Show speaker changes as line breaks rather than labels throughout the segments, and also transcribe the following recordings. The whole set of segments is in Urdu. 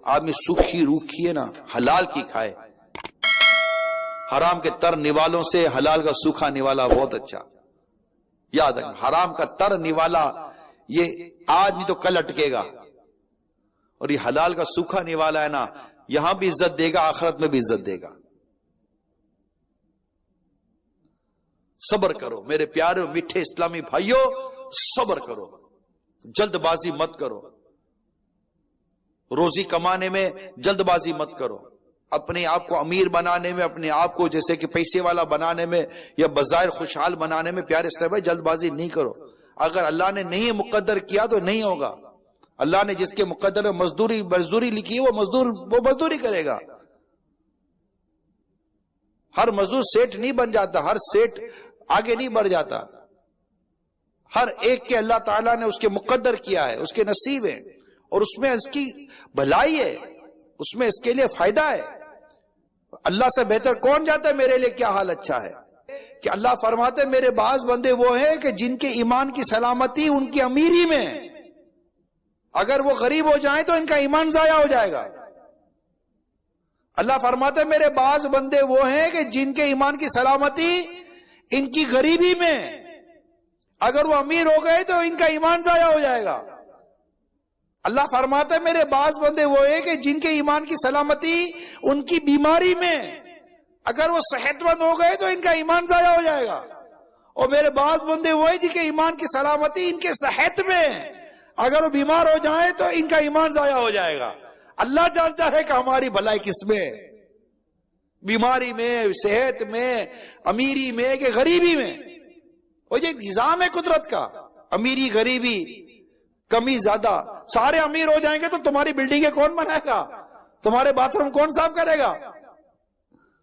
آدمی سوکھی روکھی ہے نا حلال کی کھائے، حرام کے تر نوالوں سے حلال کا سوکھا نوالا بہت اچھا. یاد رکھنا، حرام کا تر نوالا یہ آج نہیں تو کل اٹکے گا، اور یہ حلال کا سوکھا نوالا ہے نا، یہاں بھی عزت دے گا، آخرت میں بھی عزت دے گا. صبر کرو میرے پیارے میٹھے اسلامی بھائیوں، صبر کرو، جلد بازی مت کرو، روزی کمانے میں جلد بازی مت کرو، اپنے آپ کو امیر بنانے میں، اپنے آپ کو جیسے کہ پیسے والا بنانے میں یا بظاہر خوشحال بنانے میں پیارے اسلامی بھائی جلد بازی نہیں کرو. اگر اللہ نے نہیں مقدر کیا تو نہیں ہوگا. اللہ نے جس کے مقدر میں مزدوری لکھی ہے وہ مزدوری کرے گا. ہر مزدور سیٹ نہیں بن جاتا، ہر سیٹ آگے نہیں بڑھ جاتا. ہر ایک کے اللہ تعالیٰ نے اس کے مقدر کیا ہے، اس کے نصیب ہے، اور اس میں اس کی بھلائی ہے، اس میں اس کے لیے فائدہ ہے. اللہ سے بہتر کون جاتا ہے میرے لیے کیا حال اچھا ہے؟ کہ اللہ فرماتے میرے بعض بندے وہ ہیں کہ جن کے ایمان کی سلامتی ان کی امیری میں ہے، اگر وہ غریب ہو جائیں تو ان کا ایمان ضائع ہو جائے گا. اللہ فرماتے میرے بعض بندے وہ ہیں کہ جن کے ایمان کی سلامتی ان کی غریبی میں، اگر وہ امیر ہو گئے تو ان کا ایمان ضائع ہو جائے گا. اللہ فرماتا ہے میرے بعض بندے وہ ہیں کہ جن کے ایمان کی سلامتی ان کی بیماری میں، اگر وہ صحت مند ہو گئے تو ان کا ایمان ضائع ہو جائے گا. اور میرے بعض بندے وہ ہیں جن کے ایمان کی سلامتی ان کے صحت میں، اگر وہ بیمار ہو جائیں تو ان کا ایمان ضائع ہو جائے گا. اللہ جانتا ہے کہ ہماری بھلائی کس میں، بیماری میں، صحت میں، امیری میں کہ غریبی میں. وہ یہ نظام ہے قدرت کا، امیری غریبی، کمی زیادہ. سارے امیر ہو جائیں گے تو تمہاری بلڈنگیں کون بنائے گا؟ تمہارے باتھ روم کون صاف کرے گا؟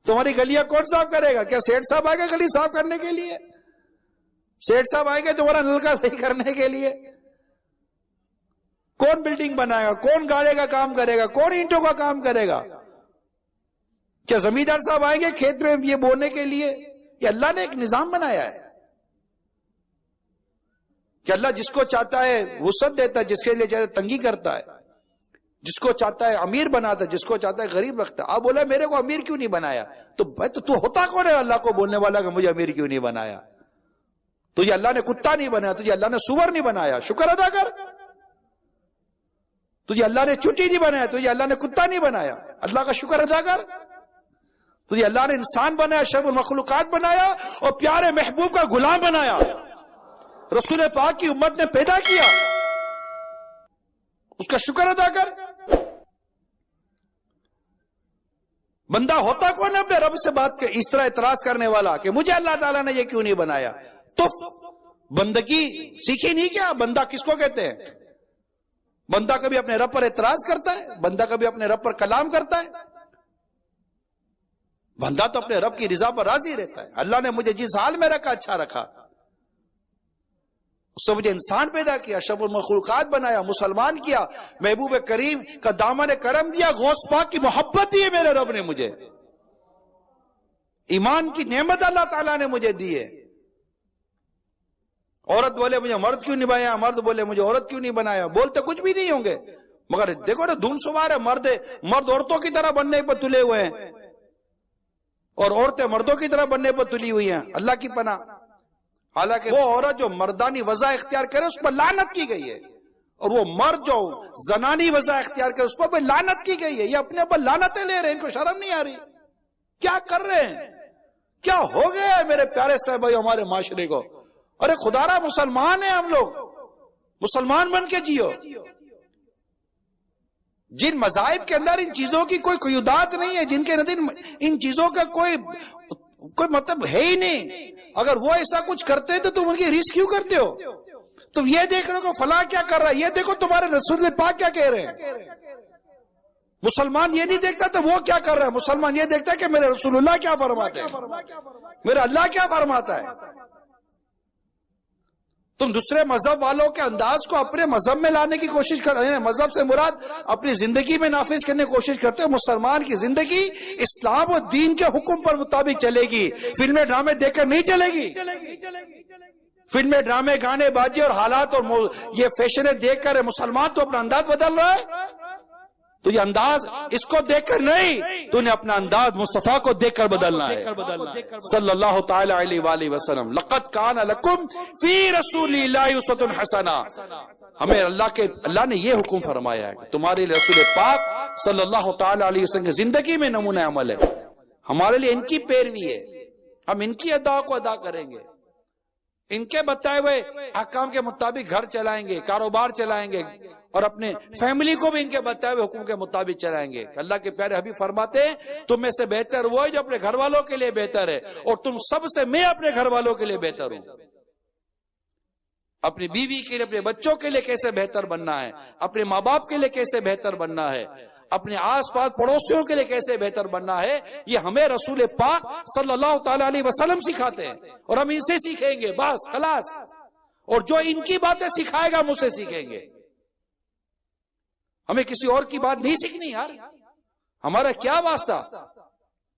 تمہاری گلیاں کون صاف کرے گا؟ کیا سیٹ صاحب آئے گا گلی صاف کرنے کے لیے؟ سیٹ صاحب آئے گا تمہارا نلکا صحیح کرنے کے لیے؟ کون بلڈنگ بنائے گا؟ کون گاڑے کا کام کرے گا؟ کون اینٹوں کا کام کرے گا؟ کیا زمیندار صاحب آئیں گے کھیت میں یہ بونے کے لیے؟ یہ اللہ نے ایک نظام بنایا ہے کہ اللہ جس کو چاہتا ہے وسعت دیتا ہے، جس کے لیے چاہتا ہے تنگی کرتا ہے، جس کو چاہتا ہے امیر بناتا ہے، جس کو چاہتا ہے غریب رکھتا ہے. آپ بولا میرے کو امیر کیوں نہیں بنایا؟ تو ہوتا کون ہے اللہ کو بولنے والا کہ مجھے امیر کیوں نہیں بنایا؟ تجھے اللہ نے کتا نہیں بنایا، تجھے اللہ نے سور نہیں بنایا، شکر ادا کر. تجھے اللہ نے چونٹی نہیں بنایا، تجھے اللہ نے کتا نہیں بنایا، اللہ کا شکر ادا کر. تجھے اللہ نے انسان بنایا، اشرف المخلوقات بنایا، اور پیارے محبوب کا غلام بنایا، رسول پاک کی امت نے پیدا کیا، اس کا شکر ادا کر. بندہ ہوتا کون ہے اپنے رب سے بات کے اس طرح اعتراض کرنے والا کہ مجھے اللہ تعالیٰ نے یہ کیوں نہیں بنایا؟ تو بندگی سیکھی نہیں کیا؟ بندہ کس کو کہتے ہیں؟ بندہ کبھی اپنے رب پر اعتراض کرتا ہے؟ بندہ کبھی اپنے رب پر کلام کرتا ہے؟ بندہ تو اپنے رب کی رضا پر راضی رہتا ہے. اللہ نے مجھے جس حال میں رکھا اچھا رکھا، اس سے مجھے انسان پیدا کیا، اشرف المخلوقات بنایا، مسلمان کیا، محبوب کریم کا دامن کرم دیا، غوث پاک کی محبت دی ہے میرے رب نے مجھے، ایمان کی نعمت اللہ تعالیٰ نے مجھے دی ہے. عورت بولے مجھے مرد کیوں نہیں بنایا، مرد بولے مجھے عورت کیوں نہیں بنایا، بولتے کچھ بھی نہیں ہوں گے، مگر دیکھو نا دھن سوار ہے. مرد عورتوں کی طرح بننے پر تلے ہوئے ہیں، اور عورتیں مردوں کی طرح بننے پر تلی ہوئی ہیں. اللہ کی پناہ. حالانکہ وہ عورت جو مردانی وضع اختیار کرے اس پر لعنت کی گئی ہے، اور وہ مرد جو زنانی وضع اختیار کرے اس پر لعنت کی گئی ہے. یہ اپنے پر لعنتیں لے رہے ہیں، ان کو شرم نہیں آ رہی. کیا کر رہے ہیں؟ کیا ہو گیا ہے میرے پیارے صاحب بھائی ہمارے معاشرے کو؟ ارے خدا را مسلمان ہیں ہم لوگ، مسلمان بن کے جیو. جن مذاہب کے اندر ان چیزوں کی کوئی قیودات نہیں ہے، جن کے اندر ان چیزوں کا کوئی مطلب ہے ہی نہیں، اگر وہ ایسا کچھ کرتے ہیں تو تم ان کی ریس کیوں کرتے ہو؟ تم یہ دیکھ رہے ہو کہ فلاں کیا کر رہا ہے، یہ دیکھو تمہارے رسول پاک کیا کہہ رہے ہیں. مسلمان یہ نہیں دیکھتا تو وہ کیا کر رہا ہے، مسلمان یہ دیکھتا ہے کہ میرے رسول اللہ کیا فرماتے ہیں، میرا اللہ کیا فرماتا ہے. تم دوسرے مذہب والوں کے انداز کو اپنے مذہب میں لانے کی کوشش کر رہے ہیں، مذہب سے مراد اپنی زندگی میں نافذ کرنے کی کوشش کرتے ہیں. مسلمان کی زندگی اسلام و دین کے حکم پر مطابق چلے گی، فلمیں ڈرامے دیکھ کر نہیں چلے گی. فلمیں ڈرامے گانے بازی اور حالات اور یہ فیشنیں دیکھ کر مسلمان تو اپنا انداز بدل رہا ہے. تو یہ انداز اس کو دیکھ کر نہیں، تو نے اپنا انداز مصطفیٰ کو دیکھ کر بدلنا ہے صلی اللہ تعالی علیہ وآلہ وسلم۔ لقد کان لکم فی رسول اللہ اسوۃ حسنہ، ہمیں اللہ نے یہ حکم فرمایا ہے کہ تمہارے رسول پاک صلی اللہ تعالی علیہ وسلم کی زندگی میں نمونہ عمل ہے، ہمارے لیے ان کی پیروی ہے، ہم ان کی ادا کو ادا کریں گے، ان کے بتائے ہوئے احکام کے مطابق گھر چلائیں گے، کاروبار چلائیں گے، اور اپنے فیملی کو بھی ان کے بتائے ہوئے حکم کے مطابق چلائیں گے۔ اللہ کے پیارے حبیب فرماتے ہیں تم میں سے بہتر وہ ہے جو اپنے گھر والوں کے لیے بہتر ہے، اور تم سب سے میں اپنے گھر والوں کے لیے بہتر ہوں۔ اپنی بیوی کے لیے، اپنے بچوں کے لیے کیسے بہتر بننا ہے، اپنے ماں باپ کے لیے کیسے بہتر بننا ہے، اپنے آس پاس پڑوسیوں کے لیے کیسے بہتر بننا ہے، یہ ہمیں رسول پاک صلی اللہ تعالی علیہ وسلم سکھاتے ہیں، اور ہم ان سے سیکھیں گے، بس خلاص۔ اور جو ان کی باتیں سکھائے گا ہم اسے سیکھیں گے، ہمیں کسی اور کی بات نہیں سیکھنی یار، ہمارا کیا واسطہ،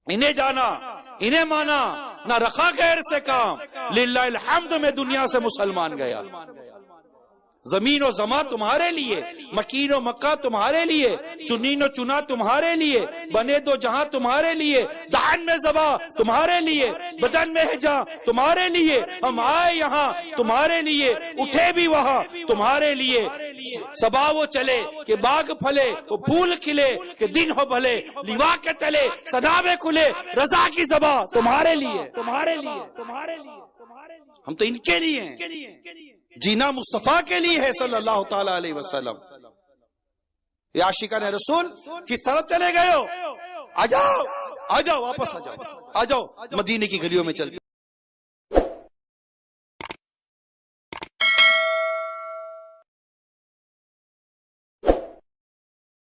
انہیں جانا انہیں مانا، نہ رکھا غیر سے کام، للہ الحمد میں دنیا سے مسلمان گیا۔ زمین و زمان تمہارے لیے، مکین و مکہ تمہارے لیے، چنین و چنا تمہارے لیے، بنے دو جہاں تمہارے لیے، دہن میں زبا تمہارے لیے، بدن میں ہے جاں تمہارے لیے، ہم آئے یہاں تمہارے لیے، اٹھے بھی وہاں تمہارے لیے، صبا وہ چلے کہ باغ پھلے، وہ پھول کھلے کہ دن ہو بھلے، لیوا کے تلے صدابے کھلے، رضا کی زبا تمہارے لیے، تمہارے لیے، تمہارے لیے، ہم تو ان کے لیے ہیں، جینا مصطفیٰ کے لیے ہے صلی اللہ تعالی علیہ وسلم۔ یہ عاشقان رسول کس طرف چلے گئے ہو؟ آ جاؤ واپس آ جاؤ مدینے کی گلیوں میں چلتے